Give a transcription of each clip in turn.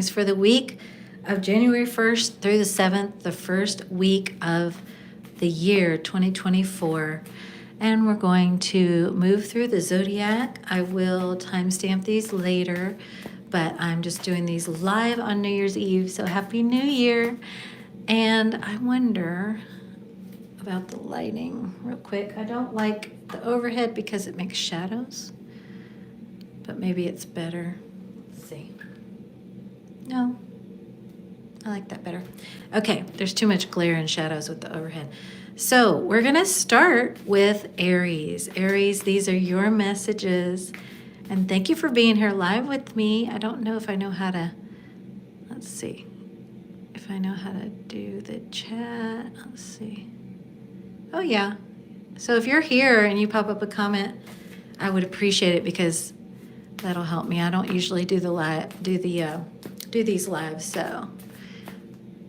readings for the week of January 1st through the 7th, the first week of the year 2024. And we're going to move through the Zodiac. I will timestamp these later, but I'm just doing these live on New Year's Eve, so Happy New Year. And I wonder about the lighting real quick. I don't like the overhead because it makes shadows, but maybe it's better. Let's see. No, I like that better. Okay, there's too much glare and shadows with the overhead. So we're gonna start with Aries. Aries, these are your messages. And thank you for being here live with me. I don't know if I know how to, let's see, if I know how to do the chat. Let's see. Oh yeah. So if you're here and you pop up a comment, I would appreciate it because that'll help me. I don't usually do these lives, so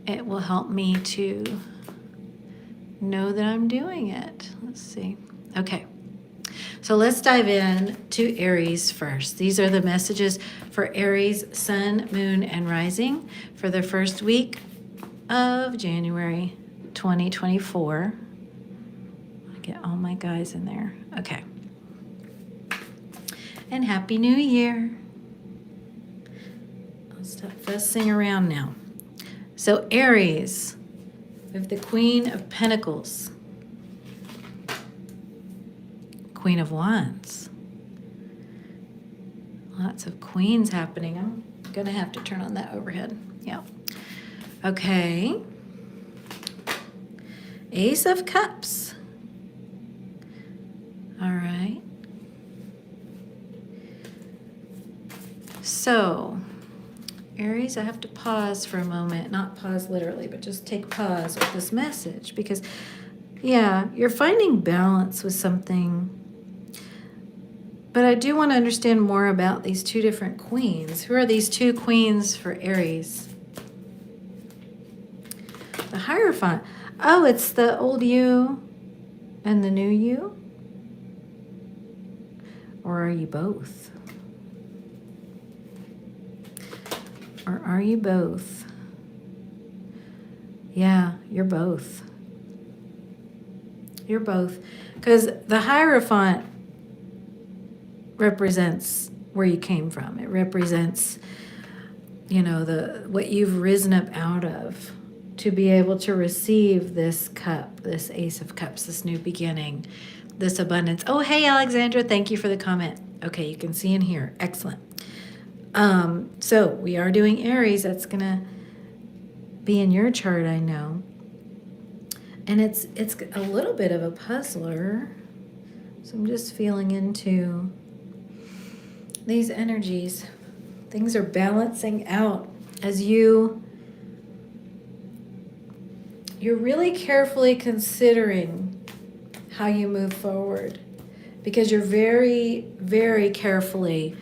it will help me to know that I'm doing it. Let's see. Okay. So let's dive in to Aries first. These are the messages for Aries, Sun, Moon, and Rising for the first week of January 2024. I get all my guys in there. Okay. And Happy New Year. I'll stop fussing around now. So Aries, we have the Queen of Pentacles, Queen of Wands. Lots of queens happening. I'm going to have to turn on that overhead. Yeah. Okay. Ace of Cups. All right. So, Aries, I have to pause for a moment. Not pause literally, but just take pause with this message because, yeah, you're finding balance with something. But I do want to understand more about these two different queens. Who are these two queens for Aries? The Hierophant. Oh, it's the old you and the new you? Or are you both? Or are you both? Yeah, you're both. You're both. Because the Hierophant represents where you came from. It represents, you know, what you've risen up out of to be able to receive this cup, this Ace of Cups, this new beginning, this abundance. Oh, hey, Alexandra, thank you for the comment. Okay, you can see in here. Excellent. So we are doing Aries. That's going to be in your chart, I know. And it's a little bit of a puzzler. So I'm just feeling into these energies. Things are balancing out as you're really carefully considering how you move forward, because you're very, very carefully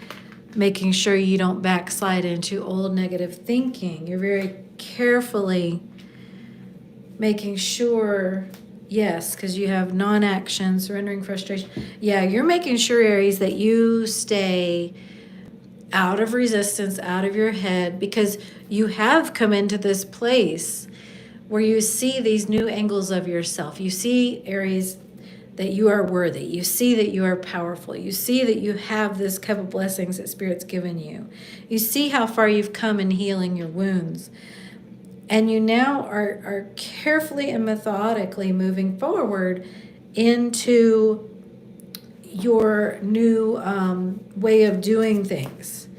making sure you don't backslide into old negative thinking. You're very carefully making sure, yes, because you have non-action, surrendering frustration. Yeah, you're making sure, Aries, that you stay out of resistance, out of your head, because you have come into this place where you see these new angles of yourself. You see, Aries, that you are worthy. You see that you are powerful. You see that you have this cup of blessings that Spirit's given you. You see how far you've come in healing your wounds. And you now are carefully and methodically moving forward into your new way of doing things.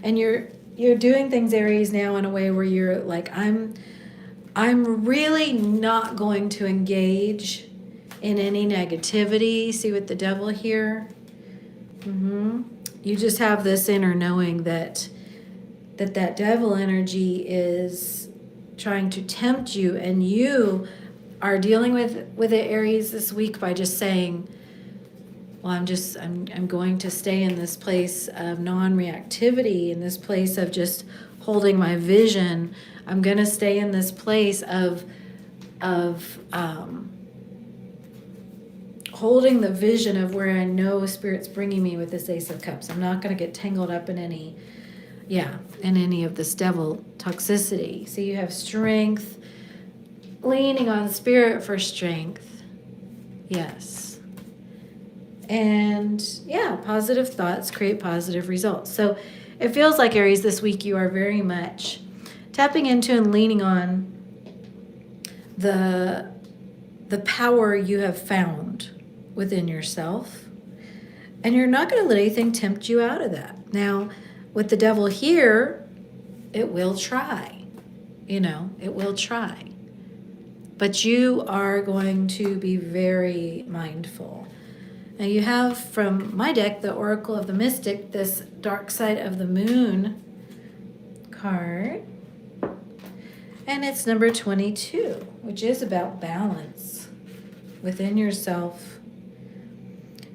And you're doing things, Aries, now in a way where you're like, I'm really not going to engage in any negativity. See with the devil here? You just have this inner knowing that devil energy is trying to tempt you, and you are dealing with it, Aries, this week by just saying, well, I'm going to stay in this place of non-reactivity, in this place of just holding my vision. I'm going to stay in this place of holding the vision of where I know Spirit's bringing me with this Ace of Cups. I'm not going to get tangled up in any Yeah, in any of this devil toxicity. So you have strength, leaning on spirit for strength. Yes. And yeah, positive thoughts create positive results. So it feels like, Aries, this week you are very much tapping into and leaning on the power you have found within yourself. And you're not going to let anything tempt you out of that. Now, with the devil here, it will try. It will try. But you are going to be very mindful. Now you have from my deck, the Oracle of the Mystic, this Dark Side of the Moon card. And it's number 22, which is about balance within yourself.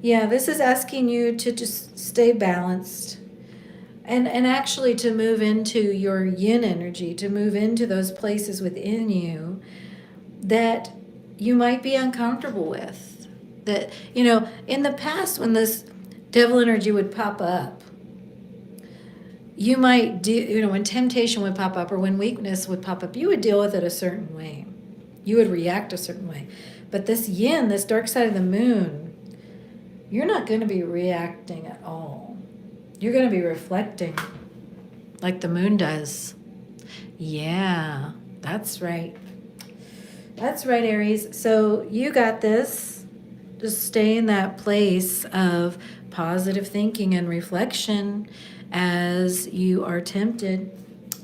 Yeah, this is asking you to just stay balanced and actually to move into your yin energy, to move into those places within you that you might be uncomfortable with. That, in the past when this devil energy would pop up, you might do, when temptation would pop up or when weakness would pop up, you would deal with it a certain way. You would react a certain way. But this yin, this dark side of the moon, you're not going to be reacting at all. You're going to be reflecting like the moon does. Yeah, that's right. That's right, Aries. So you got this. Just stay in that place of positive thinking and reflection as you are tempted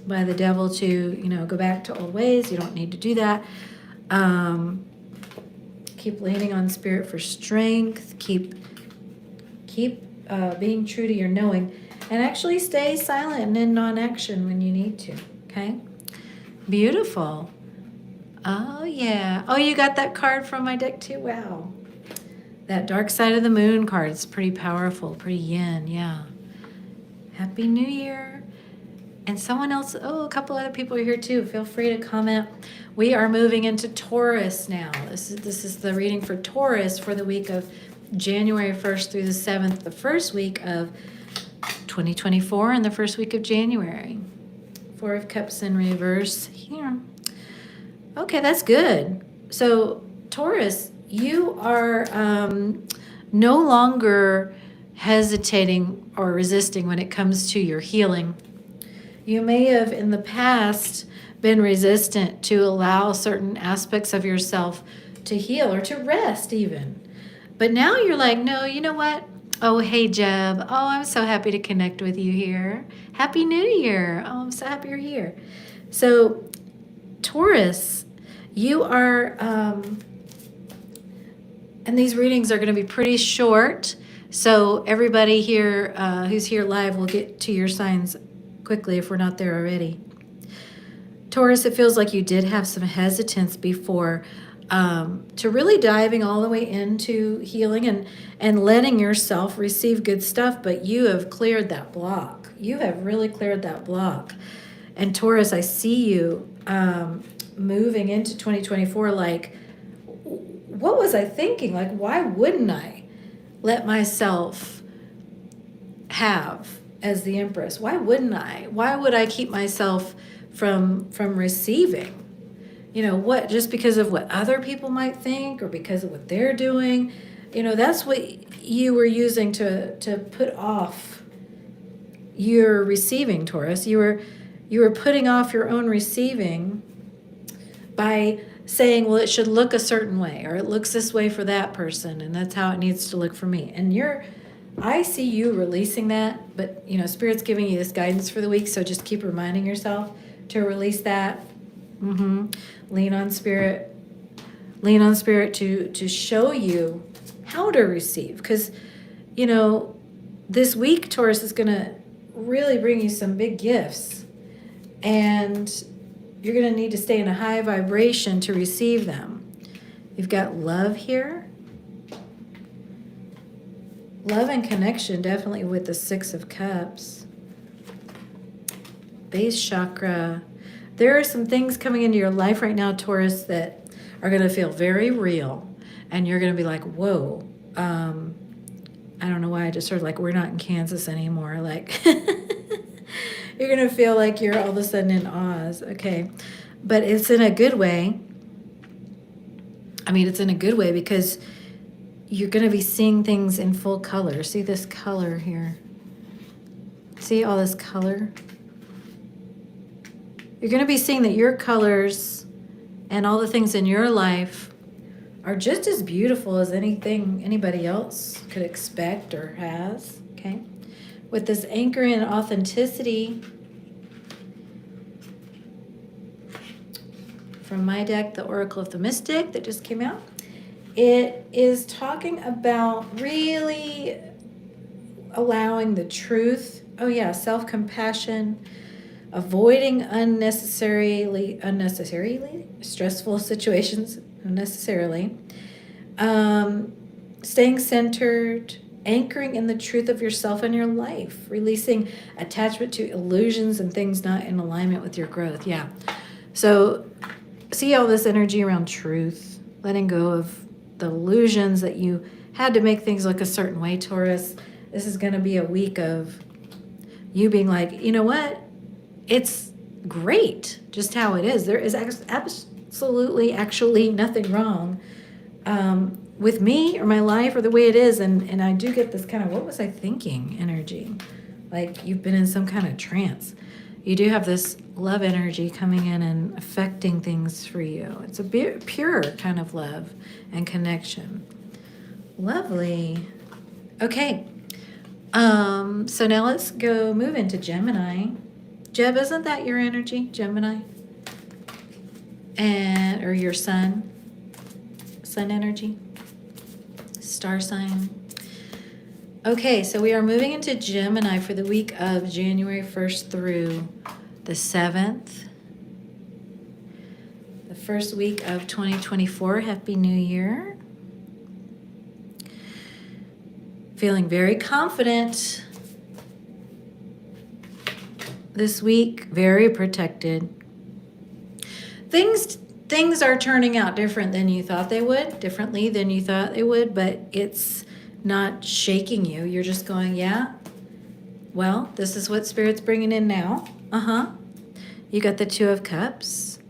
by the devil to, go back to old ways. You don't need to do that. Keep leaning on spirit for strength. Keep being true to your knowing. And actually stay silent and in non-action when you need to, okay? Beautiful. Oh, yeah. Oh, you got that card from my deck too? Wow. That Dark Side of the Moon card is pretty powerful, pretty yin, yeah. Happy New Year. And someone else, a couple other people are here too. Feel free to comment. We are moving into Taurus now. This is the reading for Taurus for the week of January 1st through the 7th, the first week of 2024 and the first week of January. Four of Cups in reverse here. Okay, that's good. So Taurus, you are no longer hesitating or resisting when it comes to your healing. You may have in the past been resistant to allow certain aspects of yourself to heal or to rest even. But now you're like, no, you know what? Oh, hey, Jeb. Oh, I'm so happy to connect with you here. Happy New Year. Oh, I'm so happy you're here. So Taurus, you are, and these readings are going to be pretty short. So everybody here who's here live will get to your signs quickly if we're not there already. Taurus, it feels like you did have some hesitance before to really diving all the way into healing and letting yourself receive good stuff, but you have cleared that block. You have really cleared that block. And Taurus, I see you moving into 2024 like, what was I thinking? Like, why wouldn't I let myself have as the Empress? Why wouldn't I? Why would I keep myself from receiving? What, just because of what other people might think or because of what they're doing? That's what you were using to put off your receiving, Taurus. You were putting off your own receiving by saying, well, it should look a certain way, or it looks this way for that person, and that's how it needs to look for me. And I see you releasing that, but Spirit's giving you this guidance for the week, so just keep reminding yourself to release that. Lean on Spirit to show you how to receive, because this week, Taurus, is going to really bring you some big gifts, and you're going to need to stay in a high vibration to receive them. You've got love here. Love and connection, definitely with the Six of Cups. Base chakra. There are some things coming into your life right now, Taurus, that are going to feel very real. And you're going to be like, whoa. I don't know why I just heard like, we're not in Kansas anymore. Like, You're going to feel like you're all of a sudden in Oz. Okay. But it's in a good way. I mean, it's in a good way because you're going to be seeing things in full color. See this color here? See all this color? You're going to be seeing that your colors and all the things in your life are just as beautiful as anything anybody else could expect or has, okay? With this anchor in authenticity from my deck, the Oracle of the Mystic that just came out, it is talking about really allowing the truth. Oh yeah, self-compassion, avoiding unnecessarily stressful situations unnecessarily, staying centered, anchoring in the truth of yourself and your life, releasing attachment to illusions and things not in alignment with your growth. Yeah. So see all this energy around truth, letting go of the illusions that you had to make things look a certain way, Taurus. This is going to be a week of you being like, you know what? It's great just how it is. There is absolutely, actually nothing wrong with me or my life or the way it is. And I do get this kind of, what was I thinking energy? Like you've been in some kind of trance. You do have this love energy coming in and affecting things for you. It's a pure kind of love and connection. Lovely. Okay. So now let's go move into Gemini. Jeb, isn't that your energy, Gemini? Or your sun energy, star sign. Okay, so we are moving into Gemini for the week of January 1st through the 7th. The first week of 2024. Happy New Year. Feeling very confident this week, very protected. Things are turning out different than you thought they would, differently than you thought they would, but it's not shaking you. You're just going, yeah, well, this is what Spirit's bringing in now. You got the Two of Cups.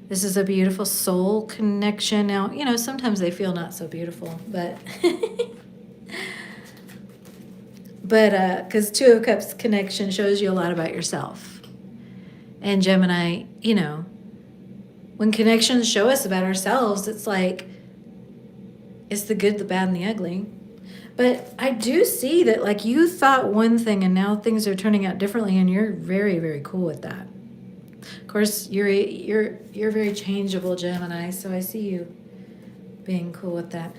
This is a beautiful soul connection. Now, you know, sometimes they feel not so beautiful, but because Two of Cups connection shows you a lot about yourself. And Gemini, you know, when connections show us about ourselves, it's like, it's the good, the bad, and the ugly. But I do see that, like, you thought one thing and now things are turning out differently, and you're very, very cool with that. Of course, you're very changeable, Gemini, so I see you being cool with that.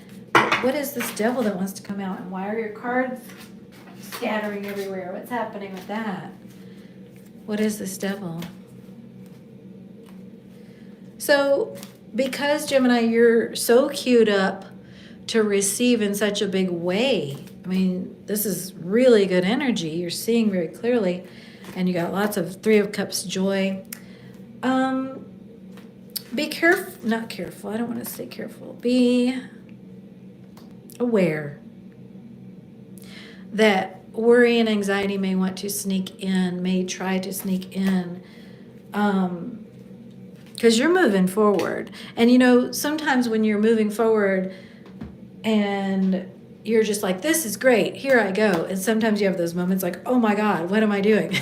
What is this devil that wants to come out, and why are your cards scattering everywhere? What's happening with that? What is this devil? So, because Gemini, you're so queued up to receive in such a big way. I mean, this is really good energy. You're seeing very clearly, and you got lots of Three of Cups joy. Be careful, not careful. I don't want to say careful. Be aware that worry and anxiety may want to sneak in, may try to sneak in. Because you're moving forward. And, you know, sometimes when you're moving forward and you're just like, this is great, here I go. And sometimes you have those moments like, oh my God, what am I doing?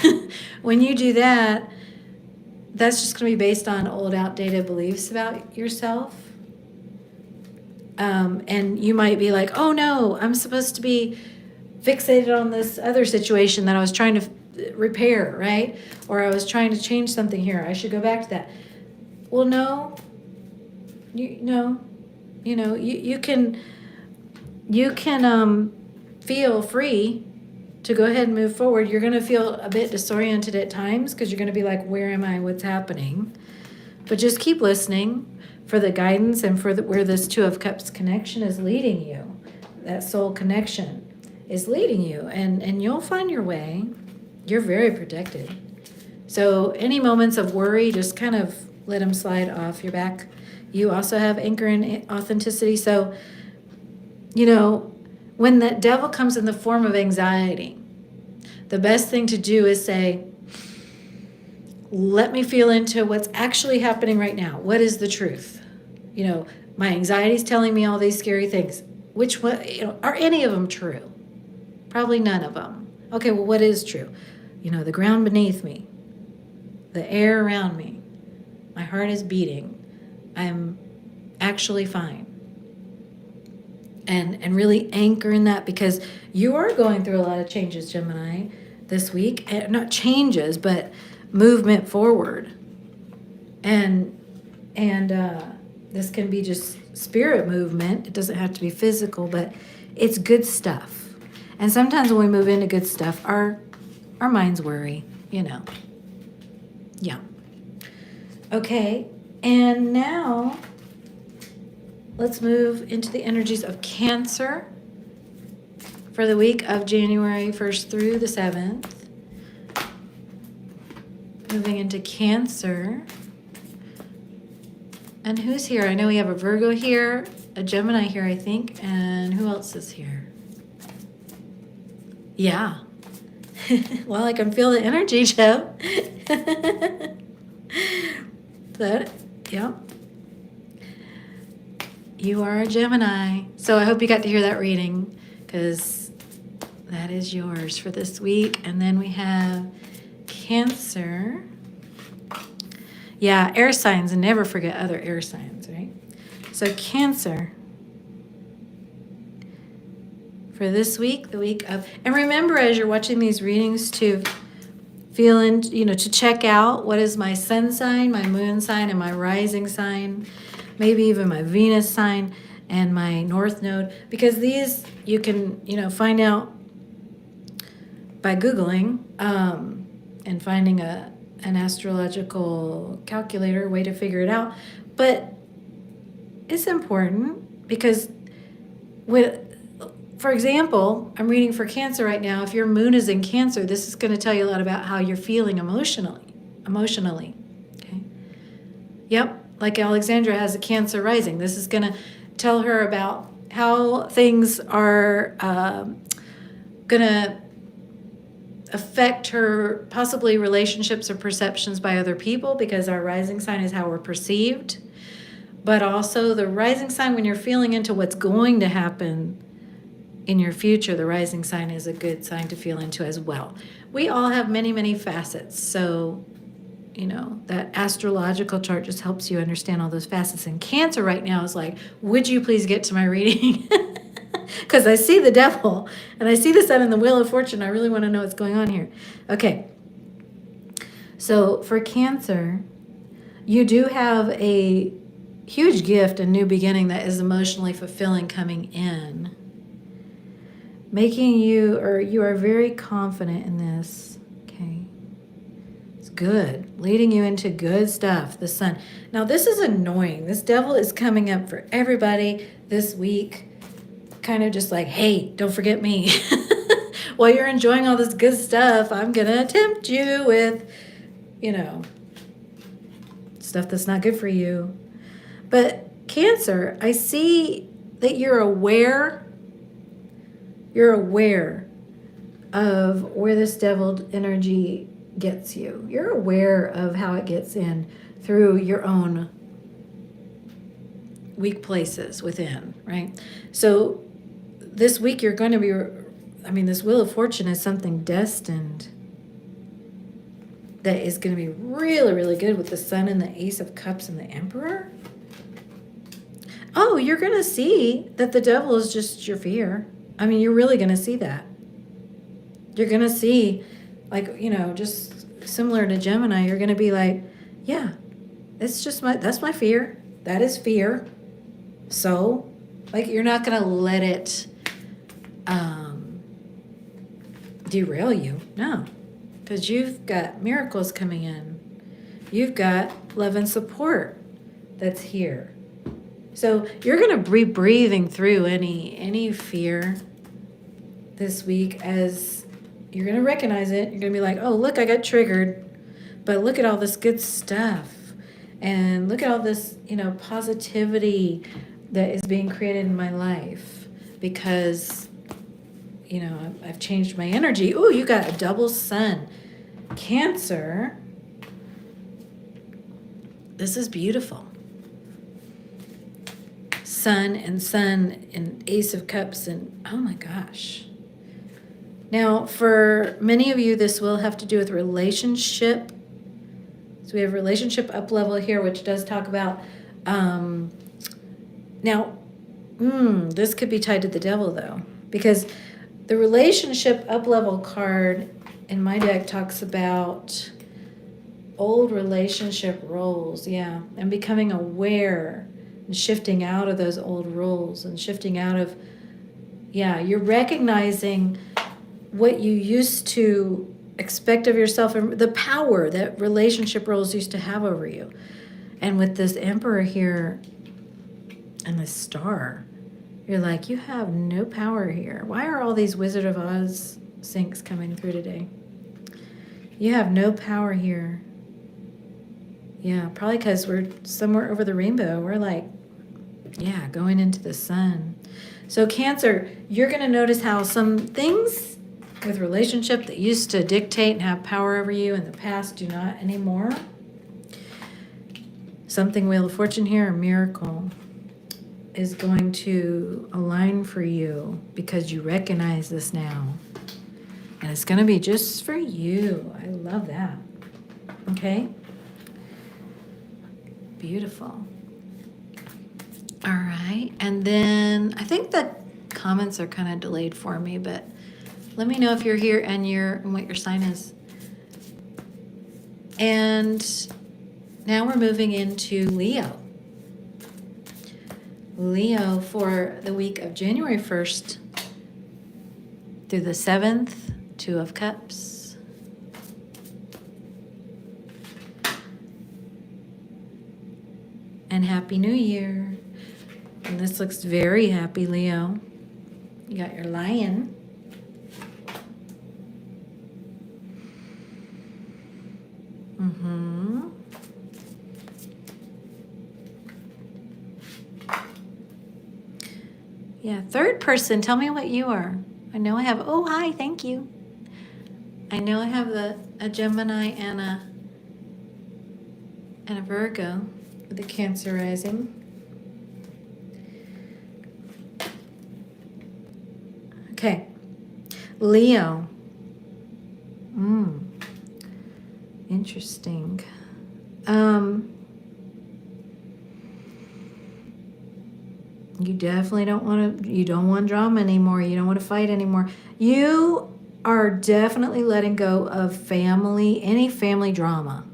When you do that, that's just going to be based on old, outdated beliefs about yourself. And you might be like, oh no, I'm supposed to be fixated on this other situation that I was trying to repair, right? Or I was trying to change something here. I should go back to that. Well, no, you can feel free to go ahead and move forward. You're going to feel a bit disoriented at times because you're going to be like, where am I? What's happening? But just keep listening for the guidance and for where this Two of Cups connection is leading you. That soul connection is leading you, and you'll find your way. You're very protected. So any moments of worry, just kind of let them slide off your back. You also have anchor in authenticity. So, you know, when that devil comes in the form of anxiety, the best thing to do is say, let me feel into what's actually happening right now. What is the truth? You know, my anxiety is telling me all these scary things. Which one, you know, are any of them true? Probably none of them. Okay, well, what is true? You know, the ground beneath me, the air around me, my heart is beating. I'm actually fine. And really anchor in that, because you are going through a lot of changes, Gemini, this week. Not changes, but movement forward. And this can be just spirit movement. It doesn't have to be physical, but it's good stuff. And sometimes when we move into good stuff, our minds worry, you know. Yeah. Okay, and now let's move into the energies of Cancer for the week of January 1st through the 7th. Moving into Cancer. And who's here? I know we have a Virgo here, a Gemini here, I think, and who else is here? Yeah. Well, I can feel the energy, Joe. That, yeah. You are a Gemini. So I hope you got to hear that reading, because that is yours for this week. And then we have Cancer. Yeah, air signs, and never forget other air signs, right? So Cancer. For this week, the week of, and remember as you're watching these readings to feel in, you know, to check out what is my sun sign, my moon sign, and my rising sign, maybe even my Venus sign and my North Node, because these you can, you know, find out by Googling and finding an astrological calculator, way to figure it out. But it's important because for example, I'm reading for Cancer right now. If your moon is in Cancer, this is going to tell you a lot about how you're feeling emotionally. Okay. Yep. Like Alexandra has a Cancer rising. This is going to tell her about how things are going to affect her, possibly relationships or perceptions by other people, because our rising sign is how we're perceived. But also the rising sign, when you're feeling into what's going to happen in your future, the rising sign is a good sign to feel into as well. We all have many, many facets. So, you know, that astrological chart just helps you understand all those facets. And Cancer right now is like, would you please get to my reading? Because I see the devil and I see the sun in the wheel of fortune. I really want to know what's going on here. Okay. So for Cancer, you do have a huge gift, a new beginning that is emotionally fulfilling coming in. Making you, or you are very confident in this, okay? It's good, leading you into good stuff, the sun. Now this is annoying. This devil is coming up for everybody this week, kind of just like, hey, don't forget me. While you're enjoying all this good stuff, I'm gonna tempt you with, you know, stuff that's not good for you. But Cancer, I see that you're aware of where this devil energy gets you. You're aware of how it gets in through your own weak places within, right? So this week you're going to be, this Wheel of Fortune is something destined that is going to be really, really good with the Sun and the Ace of Cups and the Emperor. Oh, you're going to see that the devil is just your fear. You're really going to see that. You're going to see, like, just similar to Gemini, you're going to be like, yeah, it's just that's my fear. That is fear. So, like, you're not going to let it derail you. No, because you've got miracles coming in. You've got love and support that's here. So you're going to be breathing through any fear this week, as you're going to recognize it. You're going to be like, oh, look, I got triggered. But look at all this good stuff. And look at all this, positivity that is being created in my life. Because, I've changed my energy. Ooh, you got a double sun. Cancer, This is beautiful. Sun and Ace of Cups and oh my gosh. Now, for many of you, this will have to do with relationship. So we have relationship up level here, which does talk about, this could be tied to the devil though, because the relationship up level card in my deck talks about old relationship roles, and becoming aware and shifting out of those old roles and shifting out of, you're recognizing what you used to expect of yourself and the power that relationship roles used to have over you. And with this Emperor here and this star, you're like, you have no power here. Why are all these Wizard of Oz syncs coming through today? You have no power here. Yeah, probably because we're somewhere over the rainbow. We're like, going into the sun. So Cancer, you're going to notice how some things with relationship that used to dictate and have power over you in the past do not anymore. Something Wheel of Fortune here, a miracle, is going to align for you because you recognize this now. And it's going to be just for you. I love that. Okay? Beautiful. All right. And then I think the comments are kind of delayed for me, but let me know if you're here and what your sign is. And now we're moving into Leo. Leo for the week of January 1st through the 7th, Two of Cups. And Happy New Year. And this looks very happy, Leo. You got your Lion. Yeah, third person, tell me what you are. I know I have, oh, hi, thank you. I know I have a Gemini and a Virgo with the Cancer rising. Okay, Leo. Interesting. You definitely don't want drama anymore. You don't want to fight anymore. You are definitely letting go of any family drama.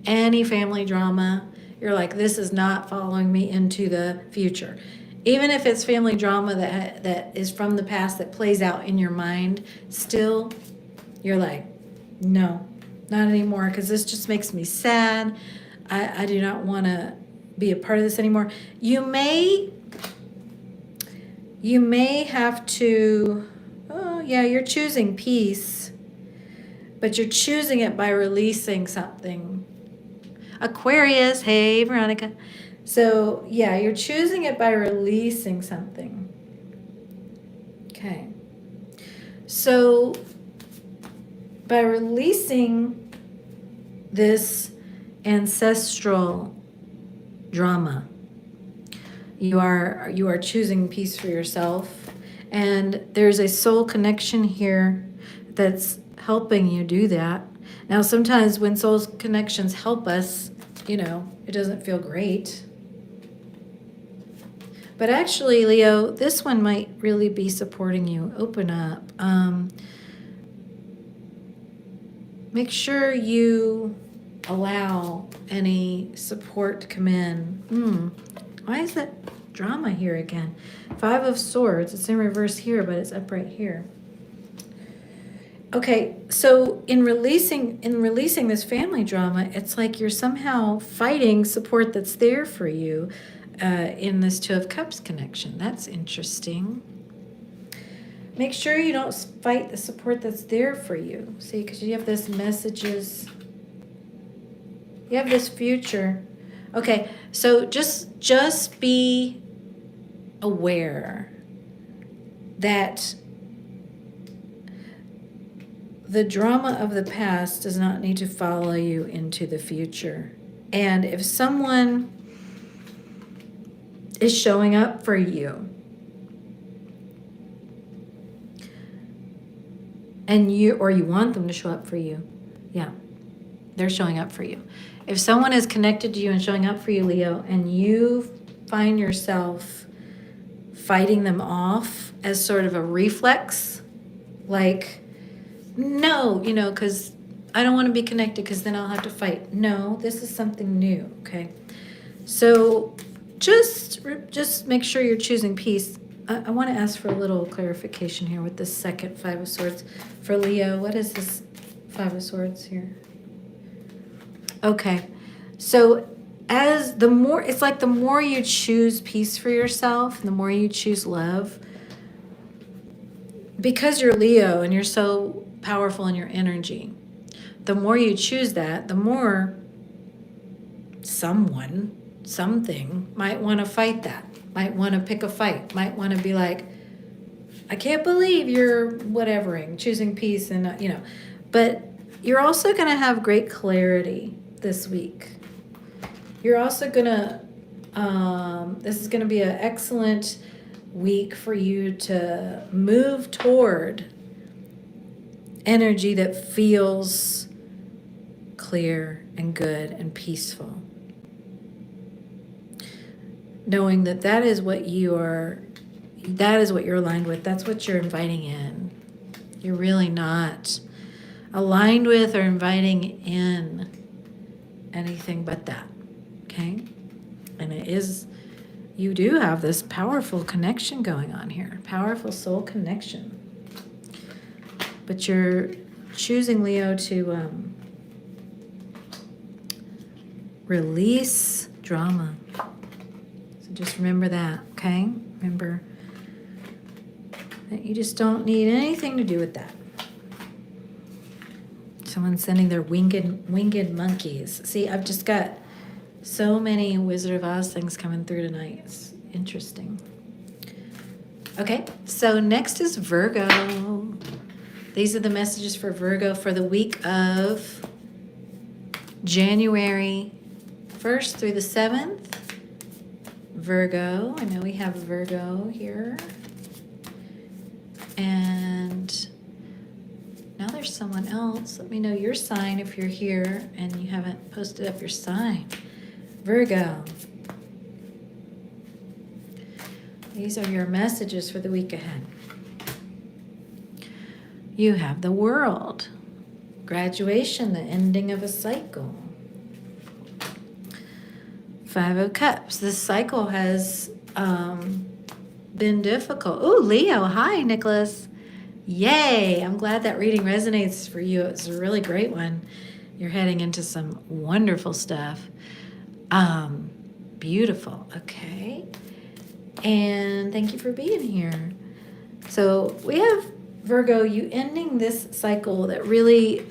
Any family drama. You're like, this is not following me into the future. Even if it's family drama that is from the past that plays out in your mind, still, you're like, no, not anymore, because this just makes me sad. I do not want to be a part of this anymore. You may have to, you're choosing peace, but you're choosing it by releasing something. Aquarius, hey, Veronica. So, you're choosing it by releasing something. Okay. So, by releasing this ancestral drama, you are choosing peace for yourself. And there's a soul connection here that's helping you do that. Now, sometimes when soul connections help us, it doesn't feel great. But actually, Leo, this one might really be supporting you. Open up. Make sure you allow any support to come in. Why is that drama here again? 5 of Swords. It's in reverse here, but it's upright here. Okay, so in releasing this family drama, it's like you're somehow fighting support that's there for you in this Two of Cups connection. That's interesting. Make sure you don't fight the support that's there for you. See, because you have this messages. You have this future. Okay, so just be aware that the drama of the past does not need to follow you into the future. And if someone is showing up for you, and you want them to show up for you, yeah, they're showing up for you. If someone is connected to you and showing up for you, Leo, and you find yourself fighting them off as sort of a reflex, like, no, because I don't want to be connected because then I'll have to fight. No, this is something new, okay? So just make sure you're choosing peace. I want to ask for a little clarification here with this second Five of Swords for Leo. What is this Five of Swords here? Okay, so it's like the more you choose peace for yourself, the more you choose love, because you're Leo and you're so powerful in your energy, the more you choose that, the more something might want to fight that, might want to pick a fight, might want to be like, I can't believe you're whatevering, choosing peace, and but you're also going to have great clarity this week. You're also going to, this is going to be an excellent week for you to move toward energy that feels clear and good and peaceful. Knowing that is what you're aligned with. That's what you're inviting in. You're really not aligned with or inviting in anything but that. Okay? And you do have this powerful connection going on here. Powerful soul connection. But you're choosing, Leo, to release drama. So just remember that, okay? Remember that you just don't need anything to do with that. Someone's sending their winged monkeys. See, I've just got so many Wizard of Oz things coming through tonight. It's interesting. Okay, so next is Virgo. These are the messages for Virgo for the week of January 1st through the 7th. Virgo, I know we have Virgo here. And now there's someone else. Let me know your sign if you're here and you haven't posted up your sign. Virgo. These are your messages for the week ahead. You have the World. Graduation, the ending of a cycle. Five of Cups. This cycle has been difficult. Oh, Leo. Hi, Nicholas. Yay. I'm glad that reading resonates for you. It's a really great one. You're heading into some wonderful stuff. Beautiful. Okay. And thank you for being here. So we have Virgo, you ending this cycle that really,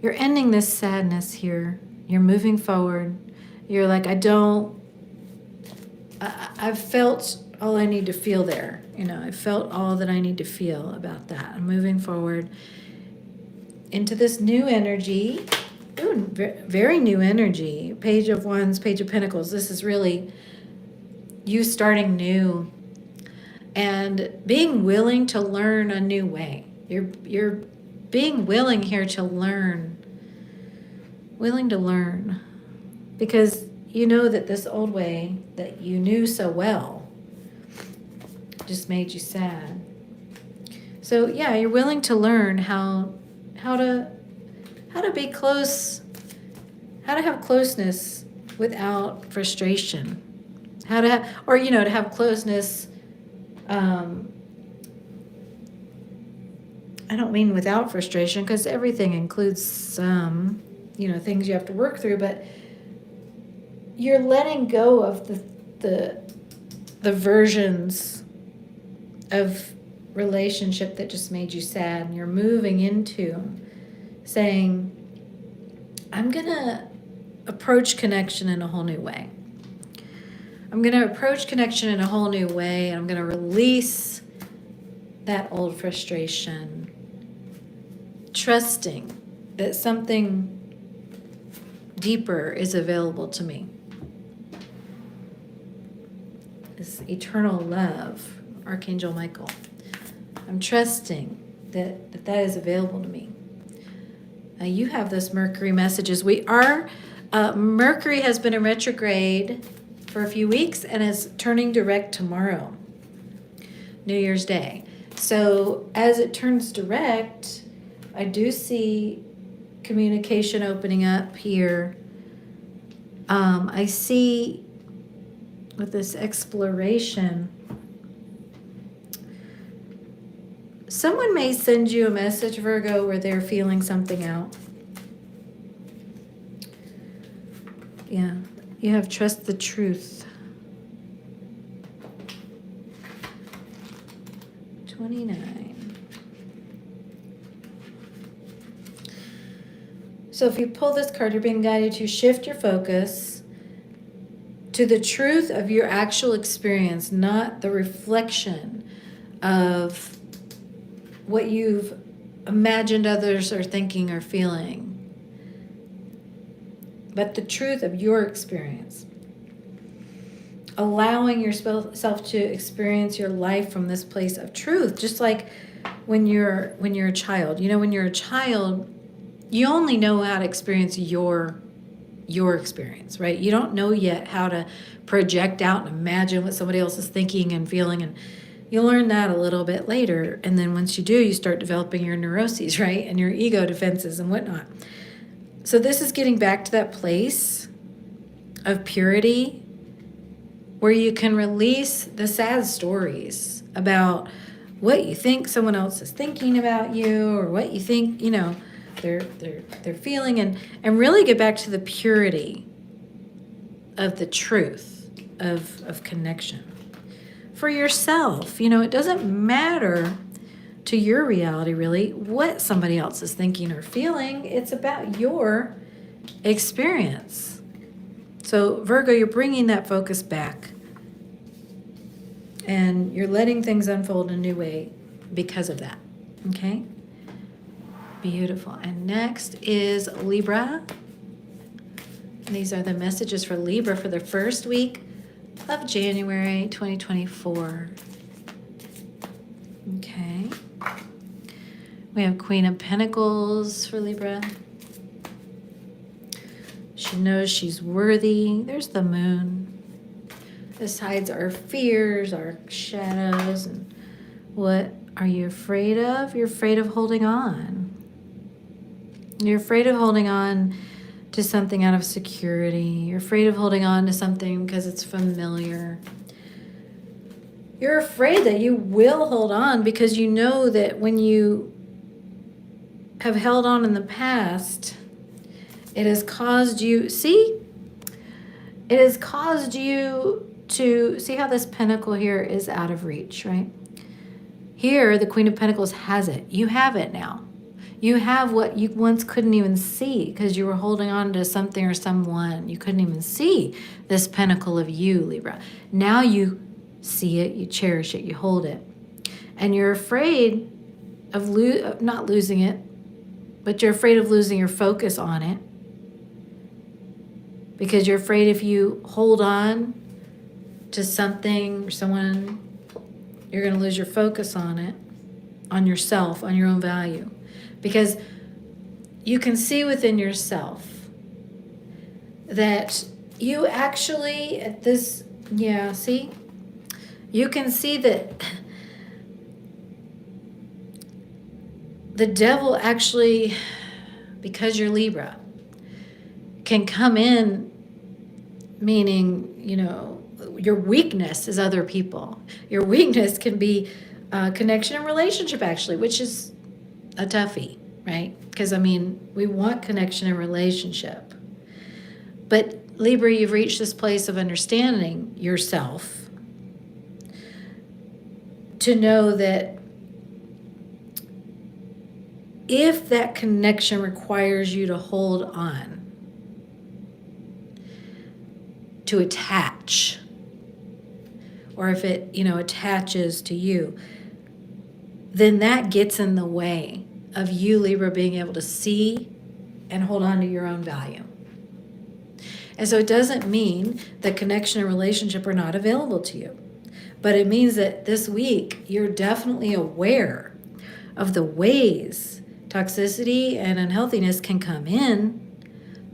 you're ending this sadness here. You're moving forward. You're like, I've felt all I need to feel there. I felt all that I need to feel about that. I'm moving forward into this new energy. Ooh, very new energy. Page of Wands, Page of Pentacles. This is really you starting new and being willing to learn a new way. You're being willing here to learn. Willing to learn. Because you know that this old way that you knew so well just made you sad. So yeah, you're willing to learn how to be close, how to have closeness without frustration. How to have, or to have closeness. I don't mean without frustration, because everything includes some, things you have to work through, but you're letting go of the versions of relationship that just made you sad, and you're moving into saying, I'm gonna approach connection in a whole new way. I'm gonna approach connection in a whole new way, and I'm gonna release that old frustration, trusting that something deeper is available to me. This eternal love, Archangel Michael. I'm trusting that is available to me. You have those Mercury messages. Mercury has been in retrograde for a few weeks and is turning direct tomorrow, New Year's Day. So as it turns direct, I do see communication opening up here. I see with this exploration, someone may send you a message, Virgo, where they're feeling something out. Yeah, you have trust the truth. 29. So if you pull this card, you're being guided to shift your focus to the truth of your actual experience, not the reflection of what you've imagined others are thinking or feeling, but the truth of your experience. Allowing yourself to experience your life from this place of truth, just like when you're a child. You know, when you're a child, you only know how to experience your experience, right? You don't know yet how to project out and imagine what somebody else is thinking and feeling, and you'll learn that a little bit later. And then once you do, you start developing your neuroses, right? And your ego defenses and whatnot. So this is getting back to that place of purity where you can release the sad stories about what you think someone else is thinking about you, or what you think, you know, they're feeling, and really get back to the purity of the truth of connection for yourself. You know, it doesn't matter to your reality really what somebody else is thinking or feeling. It's about your experience. So Virgo, you're bringing that focus back, and you're letting things unfold in a new way because of that. Okay? Beautiful. And next is Libra. And these are the messages for Libra for the first week of January 2024. Okay. We have Queen of Pentacles for Libra. She knows she's worthy. There's the moon. This hides our fears, our shadows, and what are you afraid of? You're afraid of holding on. You're afraid of holding on to something out of security. You're afraid of holding on to something because it's familiar. You're afraid that you will hold on because you know that when you have held on in the past, it has caused you, it has caused you to, see how this pentacle here is out of reach, right? Here, the Queen of Pentacles has it. You have it now. You have what you once couldn't even see because you were holding on to something or someone. You couldn't even see this pentacle of you, Libra. Now you see it, you cherish it, you hold it. And you're afraid of not losing it, but you're afraid of losing your focus on it because you're afraid if you hold on to something or someone, you're going to lose your focus on it, on yourself, on your own value. Because you can see within yourself that you actually, at this, yeah, see? You can see that the devil actually, because you're Libra, can come in, meaning, you know, your weakness is other people. Your weakness can be connection and relationship, actually, which is a toughie, right? Because, I mean, we want connection and relationship. But Libra, you've reached this place of understanding yourself to know that if that connection requires you to hold on, to attach, or if it, you know, attaches to you, then that gets in the way of you, Libra, being able to see and hold on to your own value. And so it doesn't mean that connection and relationship are not available to you. But it means that this week you're definitely aware of the ways toxicity and unhealthiness can come in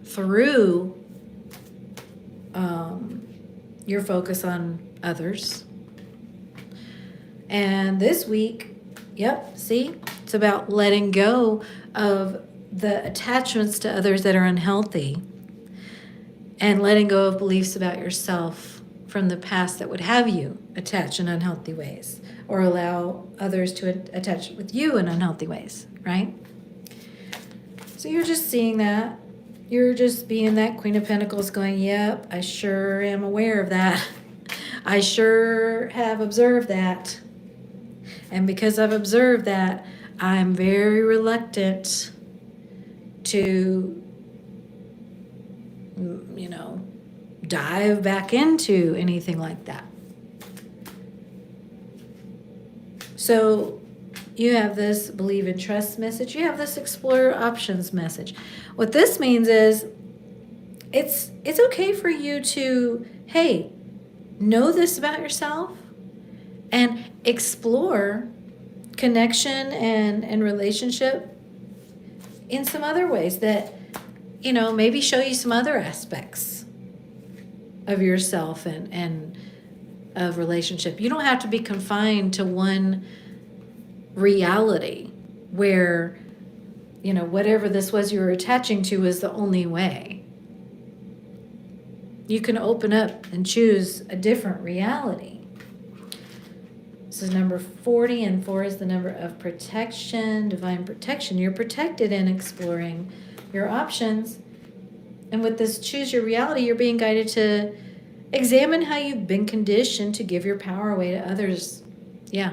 through your focus on others. And this week, yep, see, it's about letting go of the attachments to others that are unhealthy and letting go of beliefs about yourself from the past that would have you attach in unhealthy ways or allow others to attach with you in unhealthy ways, right? So you're just seeing that. You're just being that Queen of Pentacles going, yep, I sure am aware of that. I sure have observed that. And because I've observed that, I'm very reluctant to, dive back into anything like that. So you have this believe and trust message. You have this explore options message. What this means is it's okay for you to, hey, know this about yourself and explore connection and relationship in some other ways that, maybe show you some other aspects of yourself and of relationship. You don't have to be confined to one reality where, whatever this was you were attaching to is the only way. You can open up and choose a different reality. This is number 40, and 4 is the number of protection, divine protection. You're protected in exploring your options. And with this choose your reality, you're being guided to examine how you've been conditioned to give your power away to others. Yeah.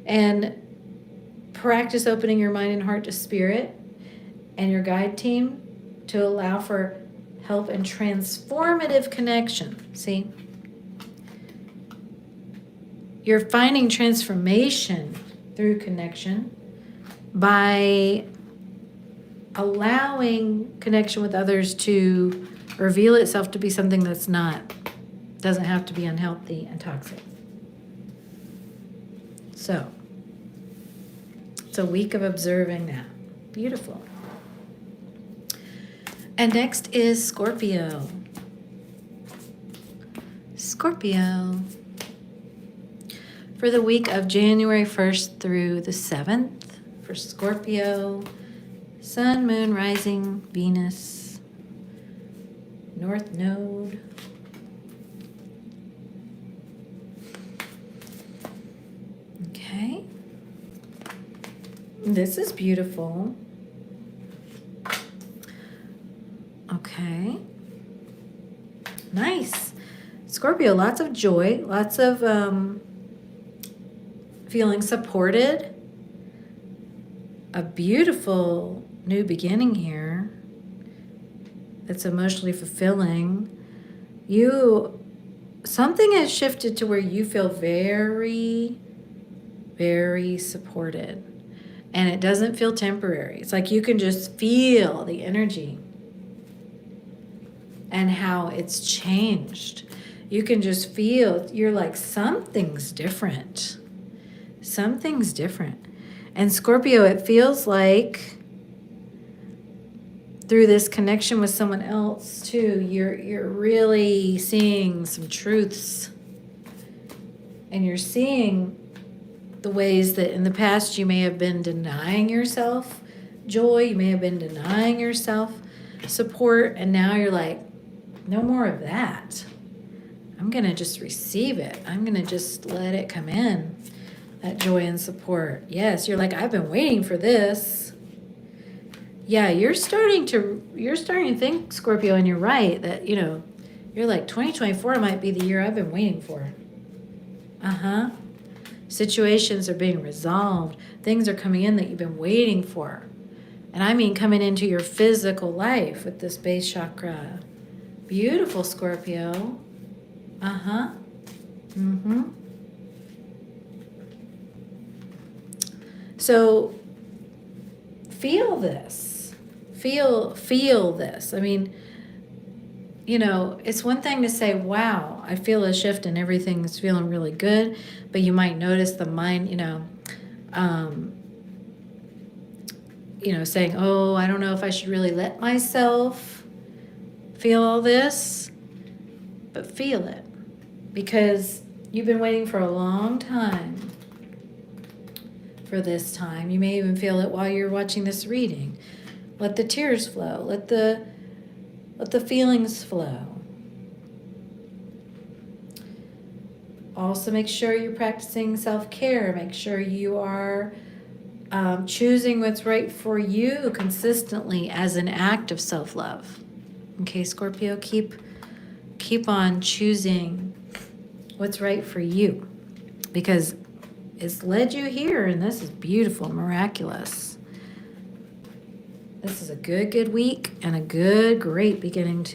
And practice opening your mind and heart to spirit and your guide team to allow for help and transformative connection. See? You're finding transformation through connection by allowing connection with others to reveal itself to be something that's not, doesn't have to be unhealthy and toxic. So, it's a week of observing that. Beautiful. And next is Scorpio. Scorpio. For the week of January 1st through the 7th, for Scorpio, Sun, Moon, Rising, Venus, North Node. Okay. This is beautiful. Okay. Nice. Scorpio, lots of joy, lots of feeling supported. A beautiful new beginning here that's emotionally fulfilling. Something has shifted to where you feel very, very supported. And it doesn't feel temporary. It's like you can just feel the energy and how it's changed. You can just feel, you're like, something's different. Something's different. And Scorpio, it feels like through this connection with someone else too, you're really seeing some truths. And you're seeing the ways that in the past you may have been denying yourself joy, you may have been denying yourself support, and now you're like, no more of that. I'm going to just receive it. I'm going to just let it come in, that joy and support. Yes, you're like, I've been waiting for this. Yeah, you're starting to think, Scorpio, and you're right, that, you're like, 2024 might be the year I've been waiting for. Uh-huh. Situations are being resolved. Things are coming in that you've been waiting for. And I mean coming into your physical life with this base chakra. Beautiful, Scorpio. Uh-huh. Mm-hmm. So feel this. Feel this. I mean, it's one thing to say, wow, I feel a shift and everything's feeling really good, but you might notice the mind, um, saying, oh, I don't know if I should really let myself feel all this, but feel it, because you've been waiting for a long time for this time. You may even feel it while you're watching this reading. Let the tears flow. Let the feelings flow. Also, make sure you're practicing self-care. Make sure you are choosing what's right for you consistently as an act of self-love. Okay, Scorpio, keep on choosing what's right for you, because it's led you here, and this is beautiful, miraculous. This is a good week and a great beginning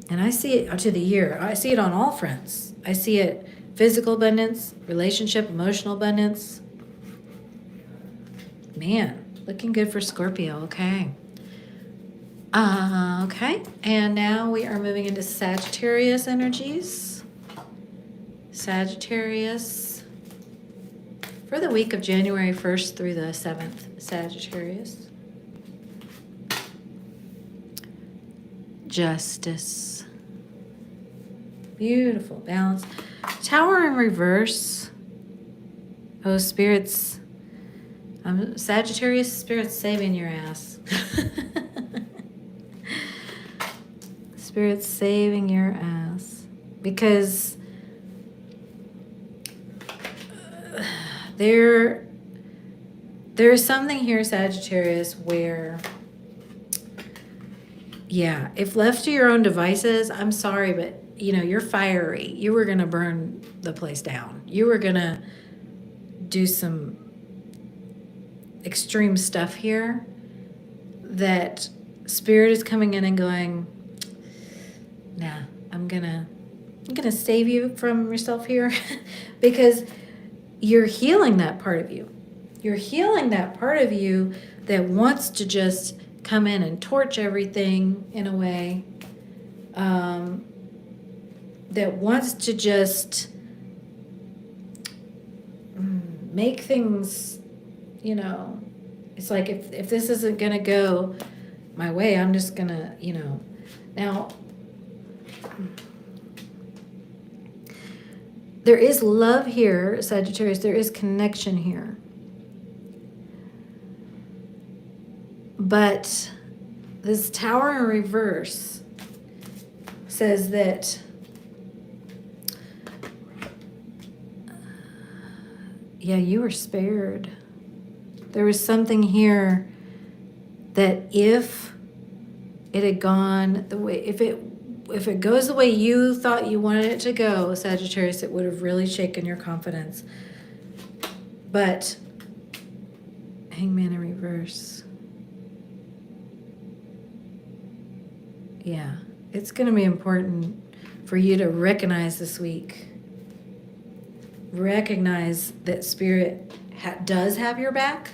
and I see it to the year. I see it on all fronts. I see it physical abundance, relationship, emotional abundance. Man, looking good for Scorpio, okay. Okay, and now we are moving into Sagittarius energies. Sagittarius for the week of January 1st through the 7th, Sagittarius. Justice. Beautiful balance. Tower in reverse. Oh, spirits. Sagittarius, spirits saving your ass. Spirits saving your ass. Because there is something here, Sagittarius, where, yeah, if left to your own devices, I'm sorry, but, you're fiery. You were going to burn the place down. You were going to do some extreme stuff here that Spirit is coming in and going, nah, I'm gonna save you from yourself here because you're healing that part of you. You're healing that part of you that wants to just come in and torch everything in a way, that wants to just make things, it's like if this isn't going to go my way, I'm just going to, Now, there is love here, Sagittarius. There is connection here. But this Tower in reverse says that you were spared. There was something here that if it had gone the way, if it goes the way you thought you wanted it to go, Sagittarius, it would have really shaken your confidence. But Hangman in reverse. Yeah, it's going to be important for you to recognize this week. Recognize that Spirit does have your back.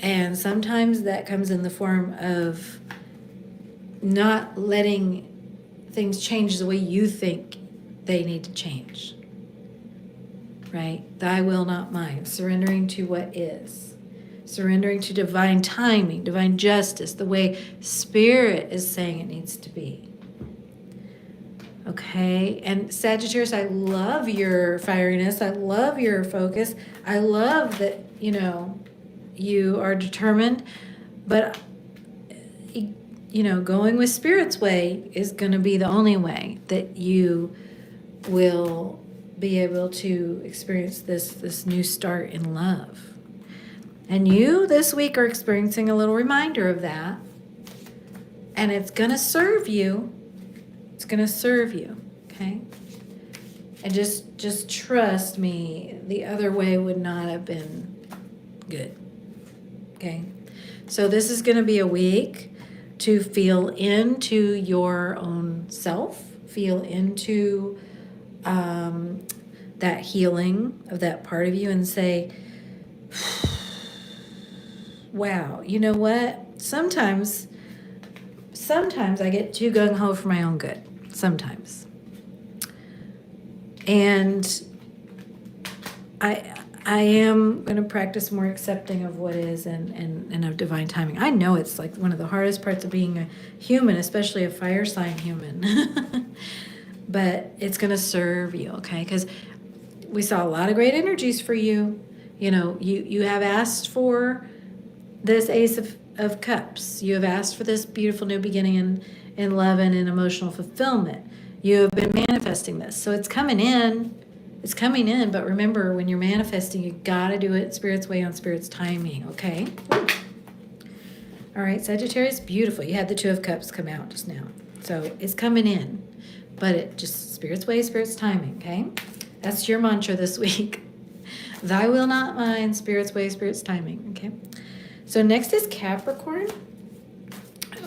And sometimes that comes in the form of not letting things change the way you think they need to change. Right? Thy will, not mine. Surrendering to what is. Surrendering to divine timing, divine justice, the way Spirit is saying it needs to be. Okay? And Sagittarius, I love your fieriness. I love your focus. I love that, you are determined, but going with Spirit's way is going to be the only way that you will be able to experience this new start in love. And you this week are experiencing a little reminder of that, and it's going to serve you. It's going to serve you, okay? And just trust me, the other way would not have been good. Okay, so this is going to be a week to feel into your own self, feel into that healing of that part of you and say, wow, you know what? Sometimes sometimes I get too gung-ho for my own good. Sometimes. And I am going to practice more accepting of what is and of divine timing. I know it's like one of the hardest parts of being a human, especially a fire sign human. But it's going to serve you, okay? Because we saw a lot of great energies for you. You know, you have asked for this Ace of Cups. You have asked for this beautiful new beginning in love and in emotional fulfillment. You have been manifesting this. So it's coming in. It's coming in, but remember, when you're manifesting, you got to do it Spirit's way on Spirit's timing, okay? All right, Sagittarius, beautiful. You had the Two of Cups come out just now. So it's coming in, but it just Spirit's way, Spirit's timing, okay? That's your mantra this week. Thy will, not mine, Spirit's way, Spirit's timing, okay? So next is Capricorn.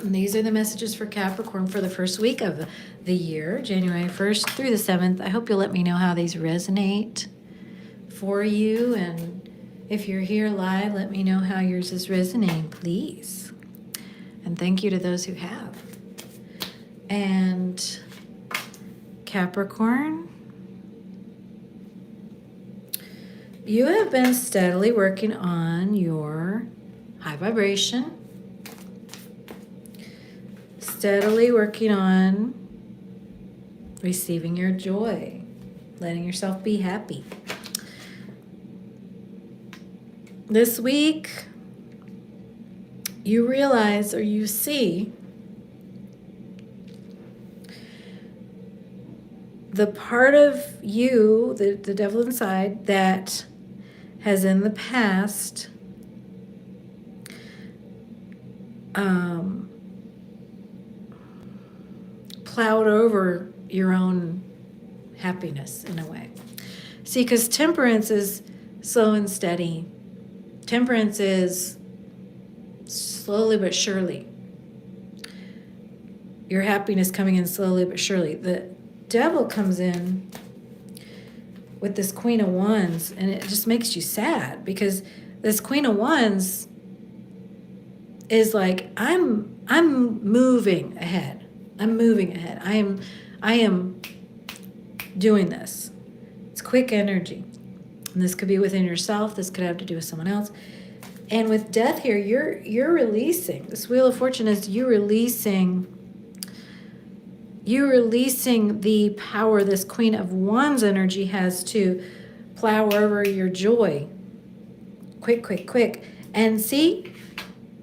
And these are the messages for Capricorn for the first week of the year, January 1st through the 7th. I hope you'll let me know how these resonate for you. And if you're here live, let me know how yours is resonating, please. And thank you to those who have. And Capricorn, you have been steadily working on your high vibration. Steadily working on receiving your joy, letting yourself be happy. This week, you realize or you see the part of you, the devil inside, that has in the past plowed over your own happiness in a way. See, because temperance is slow and steady. Temperance is slowly but surely. Your happiness coming in slowly but surely. The devil comes in with this Queen of Wands, and it just makes you sad, because this Queen of Wands is like, I'm moving ahead. I'm moving ahead. I am doing this. It's quick energy. And this could be within yourself. This could have to do with someone else. And with death here, you're releasing. This Wheel of Fortune is you releasing the power this Queen of Wands energy has to plow over your joy. Quick. And see,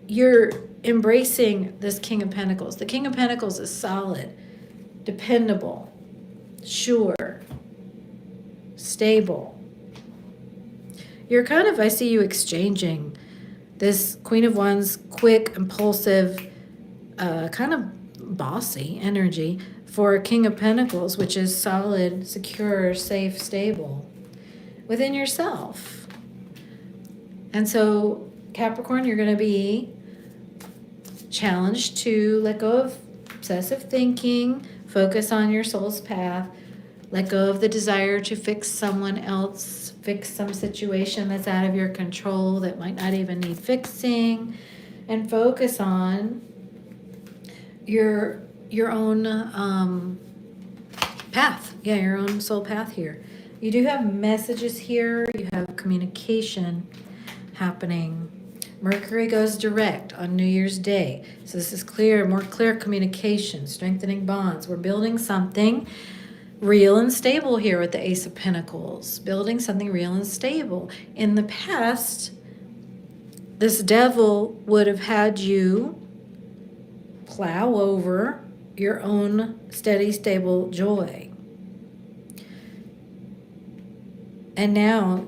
you're embracing this King of Pentacles. The King of Pentacles is solid, dependable, sure, stable. You're kind of, I see you exchanging this Queen of Wands, quick, impulsive, kind of bossy energy for King of Pentacles, which is solid, secure, safe, stable within yourself. And so, Capricorn, you're going to be challenged to let go of obsessive thinking, focus on your soul's path, let go of the desire to fix someone else, fix some situation that's out of your control that might not even need fixing, and focus on your own path. Yeah, your own soul path here. You do have messages here. You have communication happening. Mercury goes direct on New Year's Day. So this is clear, more clear communication, strengthening bonds. We're building something real and stable here with the Ace of Pentacles. Building something real and stable. In the past, this devil would have had you plow over your own steady, stable joy. And now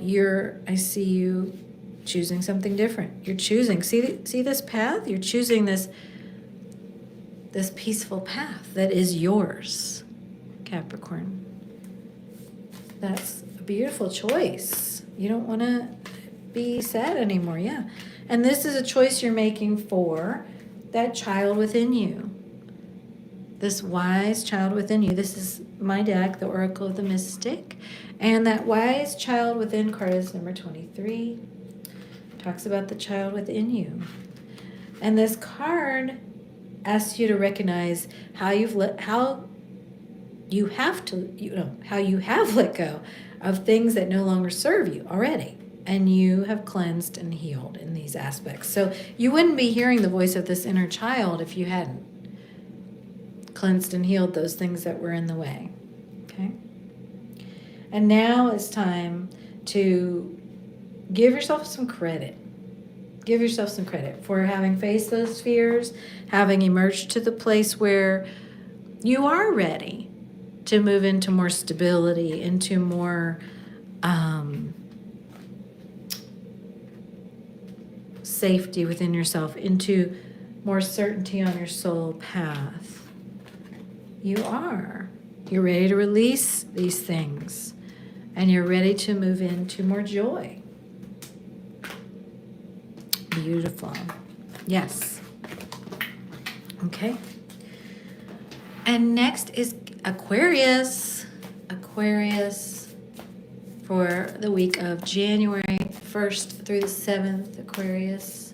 I see you choosing something different. You're choosing, see this path? You're choosing this peaceful path that is yours, Capricorn. That's a beautiful choice. You don't want to be sad anymore, yeah. And this is a choice you're making for that child within you. This wise child within you. This is my deck, the Oracle of the Mystic. And that wise child within card is number 23. Talks about the child within you. And this card asks you to recognize how you have let go of things that no longer serve you already. And you have cleansed and healed in these aspects. So you wouldn't be hearing the voice of this inner child if you hadn't cleansed and healed those things that were in the way. Okay? And now it's time to give yourself some credit. Give yourself some credit for having faced those fears, having emerged to the place where you are ready to move into more stability, into more safety within yourself, into more certainty on your soul path. You are. You're ready to release these things, and you're ready to move into more joy. Beautiful. Yes. Okay. And next is Aquarius. Aquarius for the week of January 1st through the 7th. Aquarius.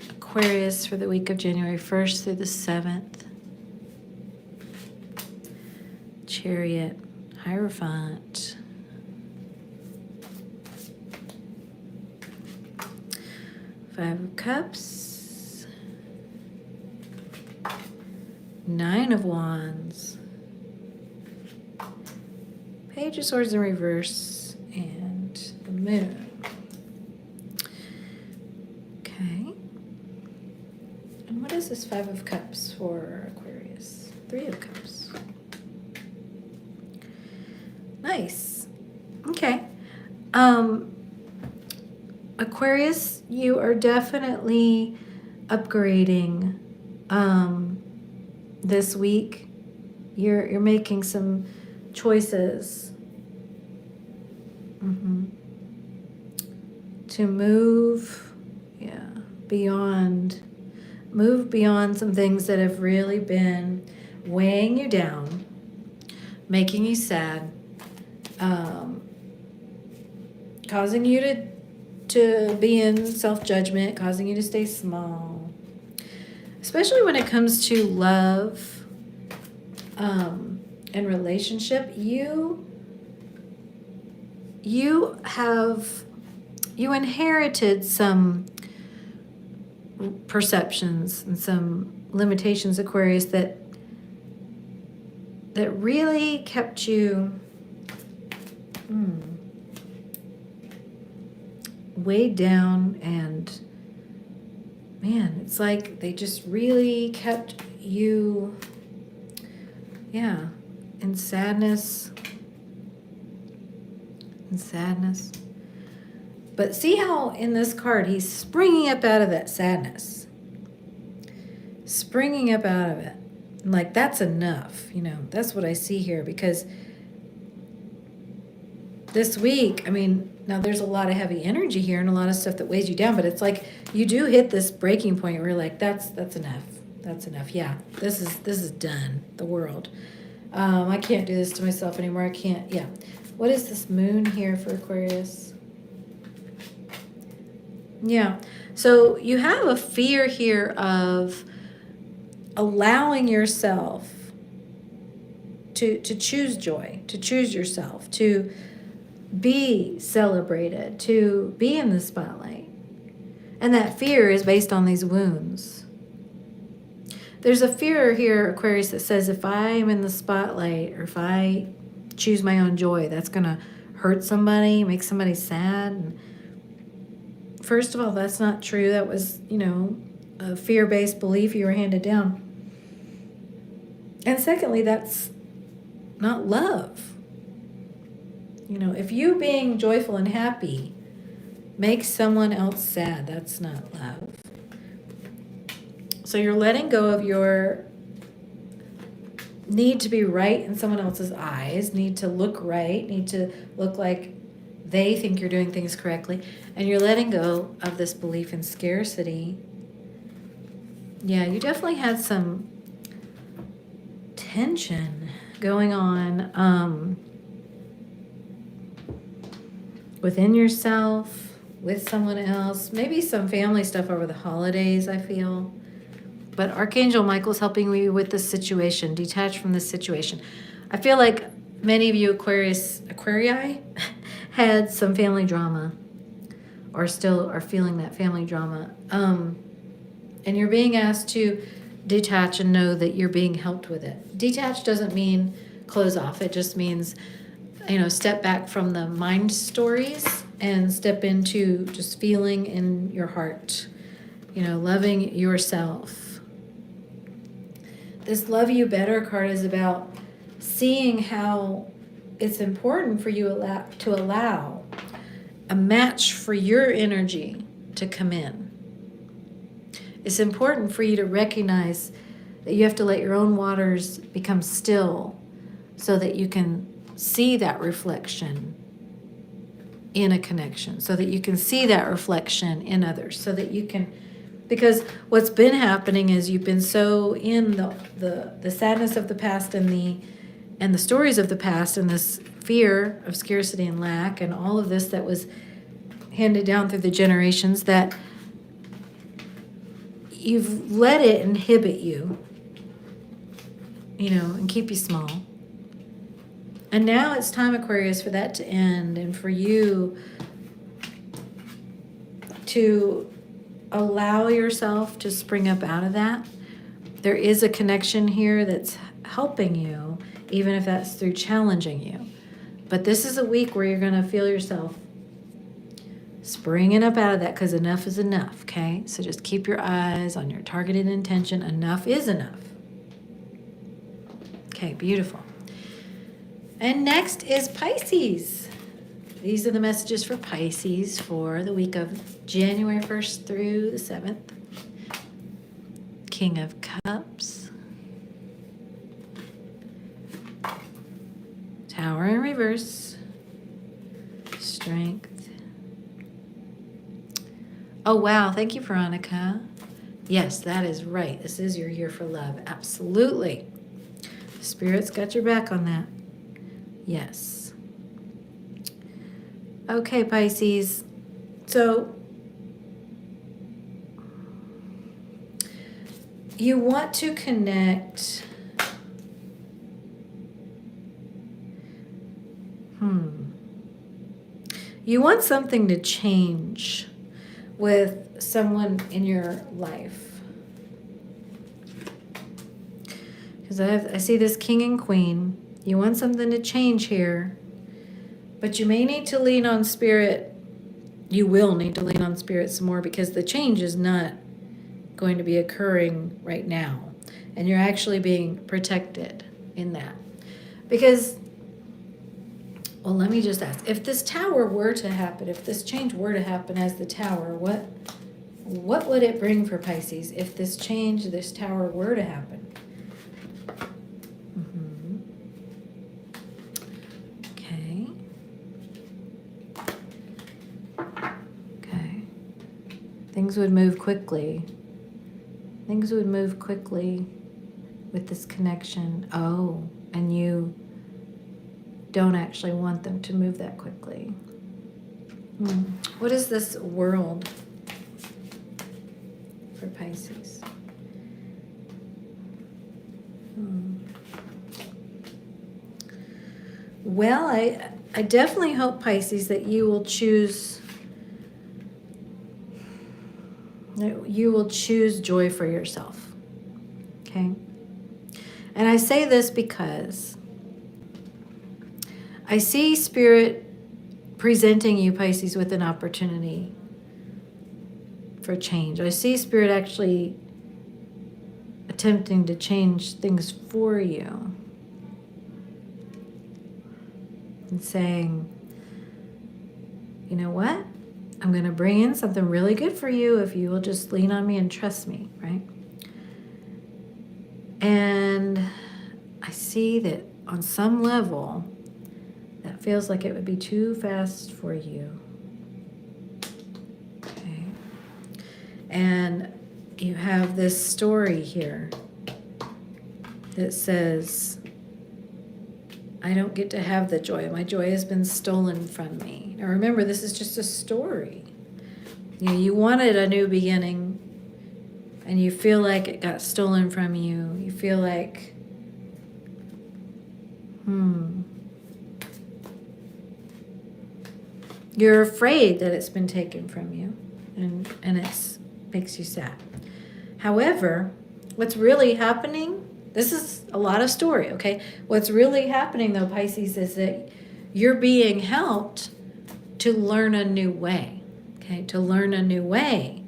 Aquarius for the week of January 1st through the 7th. Chariot. Hierophant. Five of Cups. Nine of Wands. Page of Swords in reverse. And the Moon. Okay. And what is this Five of Cups for Aquarius? Three of Cups. Nice. Okay. Aquarius, you are definitely upgrading this week. You're making some choices to move beyond some things that have really been weighing you down, making you sad, causing you to be in self-judgment, causing you to stay small. Especially when it comes to love and relationship, you inherited some perceptions and some limitations, Aquarius, that really kept you weighed down, and man, it's like they just really kept you in sadness. But see how in this card he's springing up out of that sadness, springing up out of it, like that's enough. That's what I see here, because this week, I mean, now there's a lot of heavy energy here and a lot of stuff that weighs you down, but it's like you do hit this breaking point where you're like, that's enough. That's enough. Yeah, this is done. The world. I can't do this to myself anymore. I can't. Yeah. What is this Moon here for Aquarius? Yeah. So you have a fear here of allowing yourself to choose joy, to choose yourself, to be celebrated, to be in the spotlight. And that fear is based on these wounds. There's a fear here, Aquarius, that says if I'm in the spotlight or if I choose my own joy, that's going to hurt somebody, make somebody sad. And first of all, that's not true. That was, a fear-based belief you were handed down. And secondly, that's not love. If you being joyful and happy makes someone else sad, that's not love. So you're letting go of your need to be right in someone else's eyes, need to look right, need to look like they think you're doing things correctly, and you're letting go of this belief in scarcity. Yeah, you definitely had some tension going on within yourself, with someone else, maybe some family stuff over the holidays, I feel. But Archangel Michael's helping you with this situation, detach from this situation. I feel like many of you Aquarii had some family drama, or still are feeling that family drama. And you're being asked to detach and know that you're being helped with it. Detach doesn't mean close off. It just means, step back from the mind stories and step into just feeling in your heart, loving yourself. This Love You Better card is about seeing how it's important for you to allow a match for your energy to come in. It's important for you to recognize that you have to let your own waters become still so that you can see that reflection in a connection, so that you can see that reflection in others, so that you can, because what's been happening is you've been so in the sadness of the past and the stories of the past and this fear of scarcity and lack and all of this that was handed down through the generations, that you've let it inhibit you, and keep you small. And now it's time, Aquarius, for that to end and for you to allow yourself to spring up out of that. There is a connection here that's helping you, even if that's through challenging you. But this is a week where you're going to feel yourself springing up out of that, because enough is enough, okay? So just keep your eyes on your targeted intention. Enough is enough. Okay, beautiful. And next is Pisces. These are the messages for Pisces for the week of January 1st through the 7th. King of Cups. Tower in reverse. Strength. Oh, wow. Thank you, Veronica. Yes, that is right. This is your year for love. Absolutely. Spirit's got your back on that. Yes. Okay, Pisces. So you want to connect. You want something to change with someone in your life. Because I see this king and queen. You want something to change here, but you may need to lean on spirit. You will need to lean on spirit some more, because the change is not going to be occurring right now. And you're actually being protected in that. Because, well, let me just ask, if this tower were to happen, if this change were to happen as the tower, what would it bring for Pisces if this change, this tower were to happen? Things would move quickly. Things would move quickly with this connection. Oh, and you don't actually want them to move that quickly. What is this world for Pisces? Well, I definitely hope, Pisces, that you will choose joy for yourself. Okay? And I say this because I see Spirit presenting you, Pisces, with an opportunity for change. I see Spirit actually attempting to change things for you and saying, you know what? I'm going to bring in something really good for you if you will just lean on me and trust me, right? And I see that on some level, that feels like it would be too fast for you. Okay. And you have this story here that says, I don't get to have the joy. My joy has been stolen from me. Now remember, this is just a story. You wanted a new beginning, and you feel like it got stolen from you. You feel like, you're afraid that it's been taken from you, and it makes you sad. However, what's really happening, this is a lot of story, okay? What's really happening though, Pisces, is that you're being helped to learn a new way, okay? To learn a new way.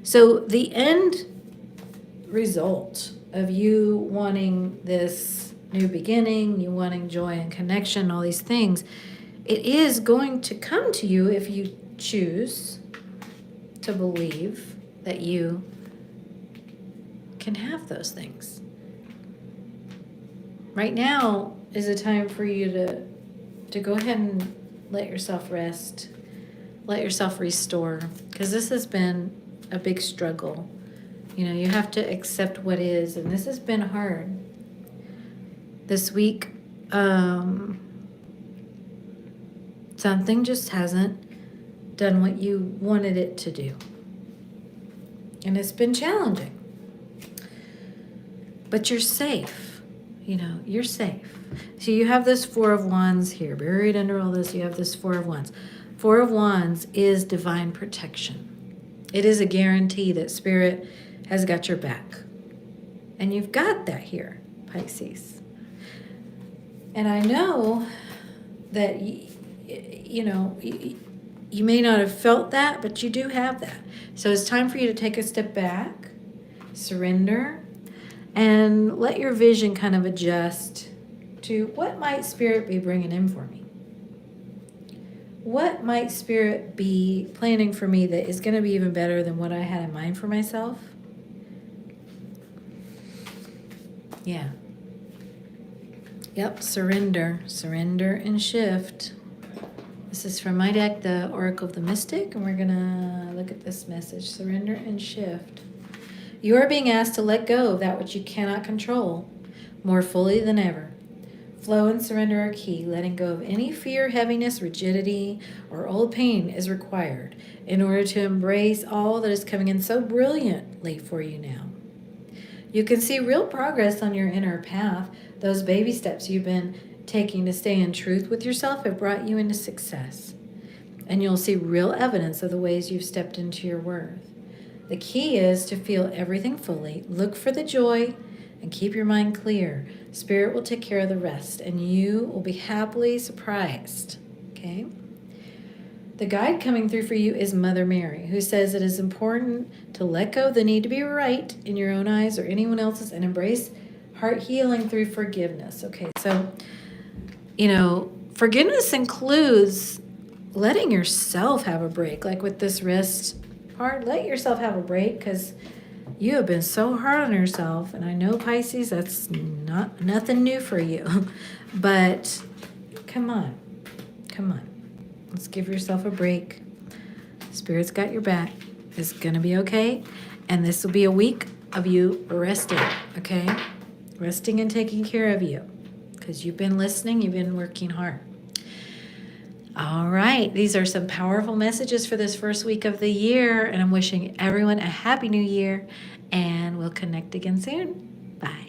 So the end result of you wanting this new beginning, you wanting joy and connection, all these things, it is going to come to you if you choose to believe that you can have those things. Right now is a time for you to go ahead and let yourself rest, let yourself restore, because this has been a big struggle. You know, you have to accept what is, and this has been hard. This week, something just hasn't done what you wanted it to do. And it's been challenging. But you're safe. You know, you're safe. So you have this Four of Wands here. Buried under all this, you have this Four of Wands. Four of Wands is divine protection. It is a guarantee that Spirit has got your back. And you've got that here, Pisces. And I know that, you know, you may not have felt that, but you do have that. So it's time for you to take a step back, surrender, and let your vision kind of adjust to what might Spirit be bringing in for me? What might Spirit be planning for me that is going to be even better than what I had in mind for myself? Yeah. Yep, surrender. Surrender and shift. This is from my deck, the Oracle of the Mystic, and we're going to look at this message. Surrender and shift. You are being asked to let go of that which you cannot control more fully than ever. Flow and surrender are key. Letting go of any fear, heaviness, rigidity, or old pain is required in order to embrace all that is coming in so brilliantly for you now. You can see real progress on your inner path. Those baby steps you've been taking to stay in truth with yourself have brought you into success. And you'll see real evidence of the ways you've stepped into your worth. The key is to feel everything fully, look for the joy, and keep your mind clear. Spirit will take care of the rest, and you will be happily surprised. Okay? The guide coming through for you is Mother Mary, who says it is important to let go of the need to be right in your own eyes or anyone else's and embrace heart healing through forgiveness. Okay, so, you know, forgiveness includes letting yourself have a break, like with this wrist part. Let yourself have a break because you have been so hard on yourself. And I know, Pisces, that's nothing new for you. But come on. Let's give yourself a break. Spirit's got your back. It's going to be okay. And this will be a week of you resting, okay? Resting and taking care of you. Because you've been listening, you've been working hard. All right, these are some powerful messages for this first week of the year, and I'm wishing everyone a happy new year, and we'll connect again soon. Bye.